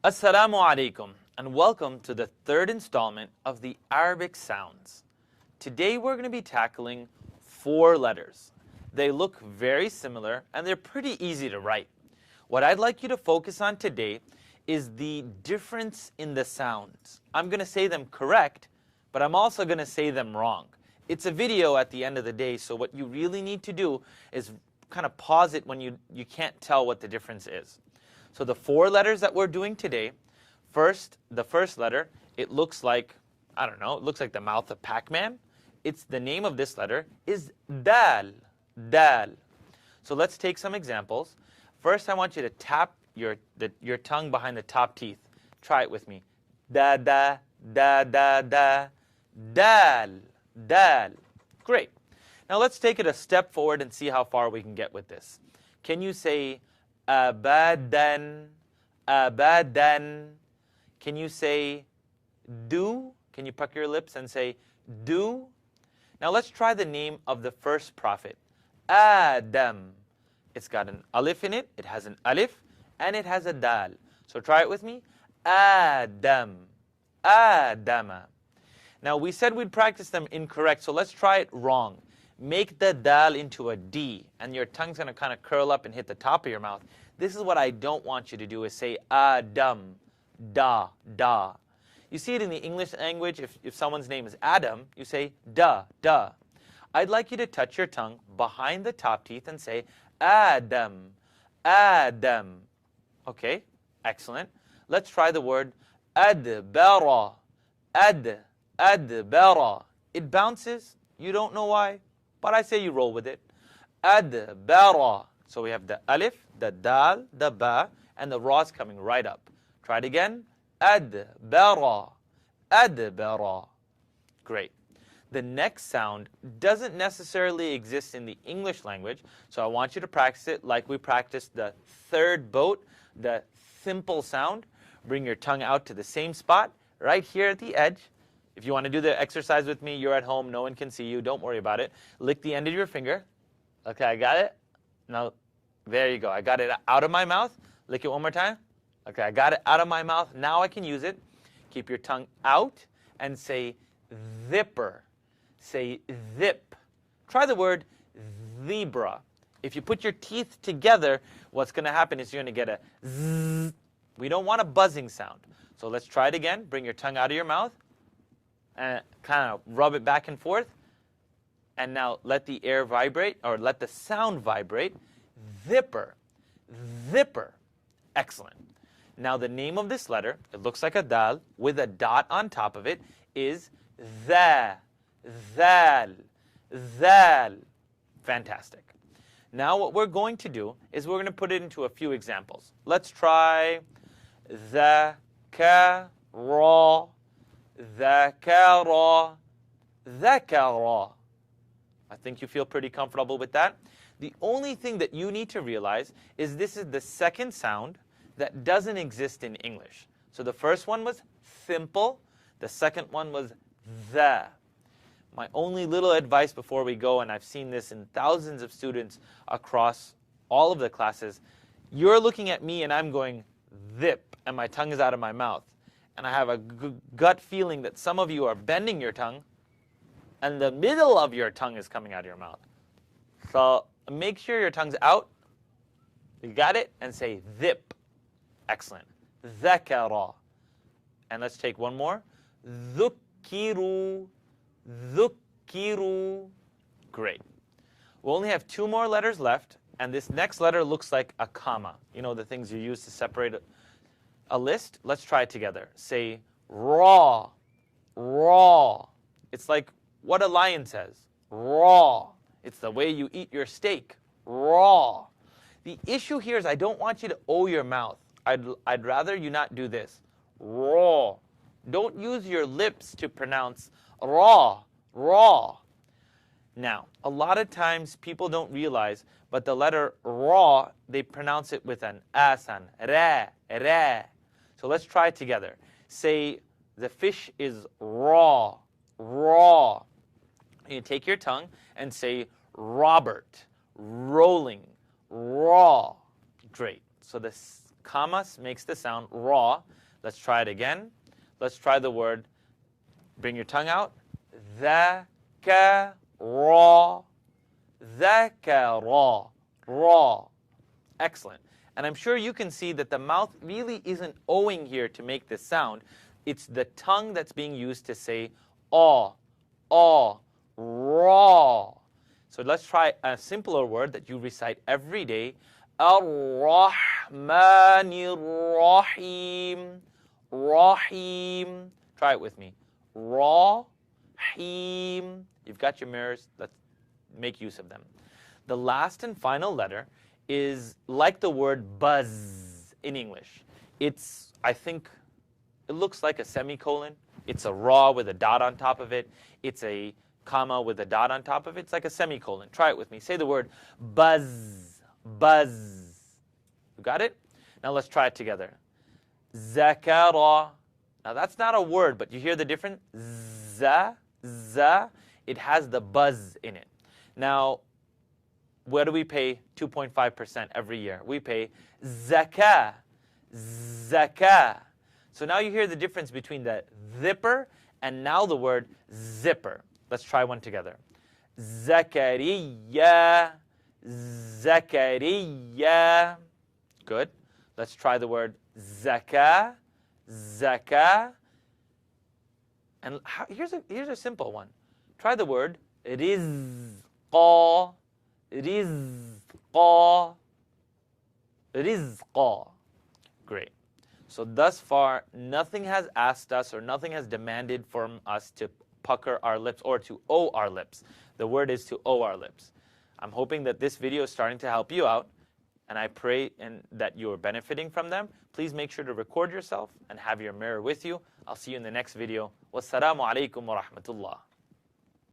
Assalamu alaikum and welcome to the third installment of the Arabic sounds. Today we're going to be tackling 4 letters. They look very similar and they're pretty easy to write. What I'd like you to focus on today is the difference in the sounds. I'm going to say them correct, but I'm also going to say them wrong. It's a video at the end of the day, so what you really need to do is kind of pause it when you can't tell what the difference is. So the 4 letters that we're doing today, the first letter, it looks like, I don't know, it looks like the mouth of Pac-Man. It's the name of this letter is dal, dal. So let's take some examples. First, I want you to tap your tongue behind the top teeth. Try it with me. Da, da, da, da, da, dal, dal. Great. Now let's take it a step forward and see how far we can get with this. Can you say abadan, abadan? Can you say do? Can you pucker your lips and say do? Now let's try the name of the first prophet, Adam. It's got an alif in it, it has an alif, and it has a dal. So try it with me. Adam, Adama. Now we said we'd practice them incorrect, so let's try it wrong. Make the dal into a D, and your tongue's going to kind of curl up and hit the top of your mouth. This is what I don't want you to do, is say Adam, da, da. You see it in the English language, if someone's name is Adam, you say da, da. I'd like you to touch your tongue behind the top teeth and say Adam, Adam. Okay, excellent. Let's try the word adbara, adbara. It bounces, you don't know why, but I say you roll with it. Adbara. So we have the alif, the dal, the ba, and the ra's coming right up. Try it again. Adbara, adbara. Great. The next sound doesn't necessarily exist in the English language, so I want you to practice it like we practiced the third boat, the simple sound. Bring your tongue out to the same spot, right here at the edge. If you want to do the exercise with me, you're at home, no one can see you, don't worry about it. Lick the end of your finger. Okay, I got it. Now, there you go. I got it out of my mouth. Lick it one more time. Okay, I got it out of my mouth. Now I can use it. Keep your tongue out and say zipper. Say zip. Try the word zebra. If you put your teeth together, what's going to happen is you're going to get a zzz. We don't want a buzzing sound. So let's try it again. Bring your tongue out of your mouth and kind of rub it back and forth. And now let the air vibrate, or let the sound vibrate. Zipper. Zipper. Excellent. Now the name of this letter, it looks like a dal with a dot on top of it, is za. Zal. Zal. Fantastic. Now what we're going to do is we're going to put it into a few examples. Let's try zakara, zakara, zakara. I think you feel pretty comfortable with that. The only thing that you need to realize is this is the second sound that doesn't exist in English. So the first one was simple. The second one was the. My only little advice before we go, and I've seen this in thousands of students across all of the classes, you're looking at me and I'm going zip, and my tongue is out of my mouth. And I have a gut feeling that some of you are bending your tongue, and the middle of your tongue is coming out of your mouth. So make sure your tongue's out. You got it? And say zip. Excellent. Zakara. And let's take one more. Dhukiru. Dhukiru. Great. We only have 2 more letters left, and this next letter looks like a comma. You know, the things you use to separate a list? Let's try it together. Say raw. Raw. It's like what a lion says. Raw. It's the way you eat your steak. Raw. The issue here is I don't want you to O your mouth. I'd rather you not do this. Raw. Don't use your lips to pronounce raw. Raw. Now, a lot of times people don't realize, but the letter raw, they pronounce it with an asan. Ra. Ra. So let's try it together. Say the fish is raw. Raw. You take your tongue and say Robert, rolling, raw. Great. So the comma makes the sound raw. Let's try it again. Let's try the word. Bring your tongue out. ذكر. ذكر. Raw. Excellent. And I'm sure you can see that the mouth really isn't owing here to make this sound. It's the tongue that's being used to say raw. So let's try a simpler word that you recite every day. Ar-Rahmanir Rahim. Rahim. Try it with me. Rahim. You've got your mirrors. Let's make use of them. The last and final letter is like the word buzz in English. It's, I think, it looks like a semicolon. It's a raw with a dot on top of it. It's a comma with a dot on top of it. It's like a semicolon. Try it with me. Say the word buzz. Buzz. You got it? Now let's try it together. Zakara. Now that's not a word, but you hear the difference? It has the buzz in it. Now, where do we pay 2.5% every year? We pay zakah. Zakah. So now you hear the difference between the zipper and now the word zipper. Let's try one together. Zakariya. Zakariya. Good. Let's try the word zakah. Zakah. And here's a simple one. Try the word rizqa. Rizqa. Rizqa. Great. So thus far, nothing has asked us or nothing has demanded from us to pucker our lips or to owe our lips. The word is to owe our lips. I'm hoping that this video is starting to help you out, and I pray that you are benefiting from them. Please make sure to record yourself and have your mirror with you. I'll see you in the next video. Wassalamu alaikum wa rahmatullah.